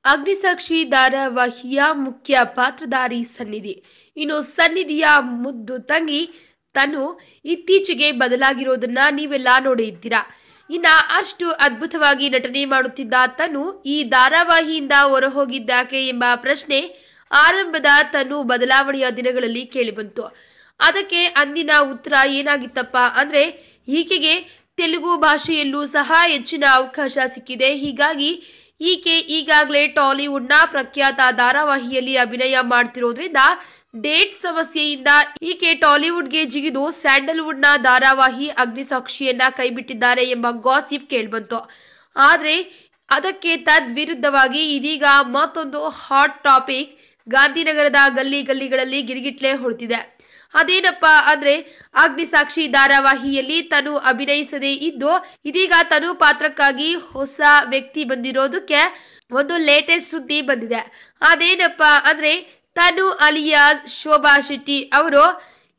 ಅಗ್ನಿಸಾಕ್ಷಿ ಧಾರಾವಾಹಿಯ ಮುಖ್ಯ ಪಾತ್ರಧಾರಿ ಸನ್ನಿಧಿ. ಇನ್ನು ಸನ್ನಿಧಿಯ ಮುದ್ದು ತಂಗಿ ತನು ಇತ್ತೀಚೆಗೆ ಬದಲಾಗಿರೋದನ್ನ ನೀವೆಲ್ಲ ನೋಡಿದ್ದೀರಾ. ಇನ್ನ ಅಷ್ಟು ಅದ್ಭುತವಾಗಿ ನಟನೆ ಮಾಡುತ್ತಿದ್ದ ತನು ಈ ಧಾರಾವಾಹಿಯಿಂದ ಹೊರಹೋಗಿದ್ದಾಕೆ ಎಂಬ ಪ್ರಶ್ನೆ ಆರಂಭದ ತನು ಬದಲಾವಣೆಯ ದಿನಗಳಲ್ಲಿ ಕೇಳಿಬಂತು. ಅದಕ್ಕೆ ಅಂದಿನ ಉತ್ತರ ಏನಾಗಿತ್ತಪ್ಪ ಅಂದ್ರೆ, ಈಕೆಗೆ ತೆಲುಗು ಭಾಷೆಯಲ್ಲೂ ಸಹ ಹೆಚ್ಚಿನ ಅವಕಾಶ ಸಿಕ್ಕಿದೆ. ಹೀಗಾಗಿ ಈಕೆ ಈಗಾಗಲೇ ಟಾಲಿವುಡ್ನ ಪ್ರಖ್ಯಾತ ಧಾರಾವಾಹಿಯಲ್ಲಿ ಅಭಿನಯ ಮಾಡ್ತಿರೋದ್ರಿಂದ ಡೇಟ್ ಸಮಸ್ಯೆಯಿಂದ ಈಕೆ ಟಾಲಿವುಡ್ಗೆ ಜಿಗಿದು ಸ್ಯಾಂಡಲ್ವುಡ್ನ ಧಾರಾವಾಹಿ ಅಗ್ನಿಸಾಕ್ಷಿಯನ್ನ ಕೈಬಿಟ್ಟಿದ್ದಾರೆ ಎಂಬ ಗಾಸಿಪ್ ಕೇಳ್ಬಂತು. ಆದ್ರೆ ಅದಕ್ಕೆ ತದ್ವಿರುದ್ಧವಾಗಿ ಇದೀಗ ಮತ್ತೊಂದು ಹಾಟ್ ಟಾಪಿಕ್ ಗಾಂಧಿನಗರದ ಗಲ್ಲಿಗಳಲ್ಲಿ ಗಿರಿಗಿಟ್ಲೆ ಹೊರಟಿದೆ. ಅದೇನಪ್ಪ ಅಂದ್ರೆ, ಅಗ್ನಿಸಾಕ್ಷಿ ಧಾರಾವಾಹಿಯಲ್ಲಿ ತನು ಅಭಿನಯಿಸದೇ ಇದ್ದು ಇದೀಗ ತನು ಪಾತ್ರಕ್ಕಾಗಿ ಹೊಸ ವ್ಯಕ್ತಿ ಬಂದಿರೋದಕ್ಕೆ ಒಂದು ಲೇಟೆಸ್ಟ್ ಸುದ್ದಿ ಬಂದಿದೆ. ಅದೇನಪ್ಪ ಅಂದ್ರೆ, ತನು ಅಲಿಯಾಸ್ ಶೋಭಾ ಶೆಟ್ಟಿ ಅವರು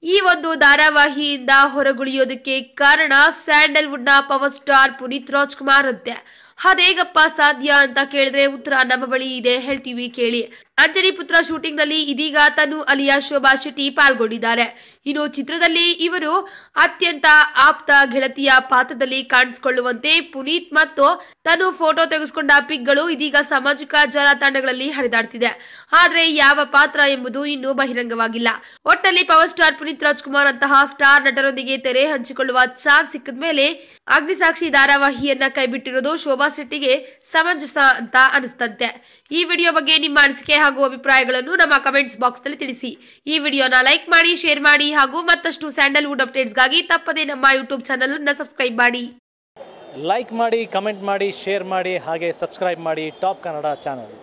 ಈ ಒಂದು ಧಾರಾವಾಹಿಯಿಂದ ಹೊರಗುಳಿಯೋದಕ್ಕೆ ಕಾರಣ ಸ್ಯಾಂಡಲ್ವುಡ್ನ ಪವರ್ ಸ್ಟಾರ್ ಪುನೀತ್ ರಾಜ್ಕುಮಾರ್ ಅಂತೆ. ಅದೇಗಪ್ಪ ಸಾಧ್ಯ ಅಂತ ಕೇಳಿದ್ರೆ ಉತ್ತರ ನಮ್ಮ ಬಳಿ ಇದೆ, ಹೇಳ್ತೀವಿ ಕೇಳಿ. ಅಂಜನಿ ಪುತ್ರ ಶೂಟಿಂಗ್ ನಲ್ಲಿ ಇದೀಗ ತನು ಅಲಿಯಾಸ್ ಶೋಭಾ ಶೆಟ್ಟಿ ಪಾಲ್ಗೊಂಡಿದ್ದಾರೆ. ಇನ್ನು ಚಿತ್ರದಲ್ಲಿ ಇವರು ಅತ್ಯಂತ ಆಪ್ತ ಗೆಳತಿಯ ಪಾತ್ರದಲ್ಲಿ ಕಾಣಿಸಿಕೊಳ್ಳುವಂತೆ ಪುನೀತ್ ಮತ್ತು ತನು ಫೋಟೋ ತೆಗೆಸಿಕೊಂಡ ಪಿಕ್ಗಳು ಇದೀಗ ಸಾಮಾಜಿಕ ಜಾಲತಾಣಗಳಲ್ಲಿ ಹರಿದಾಡ್ತಿದೆ. ಆದ್ರೆ ಯಾವ ಪಾತ್ರ ಎಂಬುದು ಇನ್ನೂ ಬಹಿರಂಗವಾಗಿಲ್ಲ. ಒಟ್ಟಲ್ಲಿ ಪವರ್ ಸ್ಟಾರ್ ಪುನೀತ್ ರಾಜ್ಕುಮಾರ್ ಅಂತಹ ಸ್ಟಾರ್ ನಟರೊಂದಿಗೆ ತೆರೆ ಹಂಚಿಕೊಳ್ಳುವ ಚಾನ್ಸ್ ಸಿಕ್ಕಿದ ಮೇಲೆ ಅಗ್ನಿಸಾಕ್ಷಿ ಧಾರಾವಾಹಿಯನ್ನ ಕೈಬಿಟ್ಟಿರೋದು ಶೋಭಾ ಶೆಟ್ಟಿಗೆ ಸಮಂಜಸ ಅಂತ ಅನಿಸ್ತಂತೆ. ಈ ವಿಡಿಯೋ ಬಗ್ಗೆ ನಿಮ್ಮ ಅನಿಸಿಕೆ ಹಾಗೂ ಅಭಿಪ್ರಾಯಗಳನ್ನು ನಮ್ಮ ಕಮೆಂಟ್ಸ್ ಬಾಕ್ಸ್ ನಲ್ಲಿ ತಿಳಿಸಿ. ಈ ವಿಡಿಯೋನ ಲೈಕ್ ಮಾಡಿ, ಶೇರ್ ಮಾಡಿ ಹಾಗೂ ಮತ್ತಷ್ಟು ಸ್ಯಾಂಡಲ್ವುಡ್ ಅಪ್ಡೇಟ್ಸ್ಗಾಗಿ ತಪ್ಪದೇ ನಮ್ಮ ಯೂಟ್ಯೂಬ್ ಚಾನೆಲ್ ಅನ್ನು ಸಬ್ಸ್ಕ್ರೈಬ್ ಮಾಡಿ. ಲೈಕ್ ಮಾಡಿ, ಕಮೆಂಟ್ ಮಾಡಿ, ಶೇರ್ ಮಾಡಿ ಹಾಗೆ ಸಬ್ಸ್ಕ್ರೈಬ್ ಮಾಡಿ ಟಾಪ್ ಕನ್ನಡ ಚಾನೆಲ್.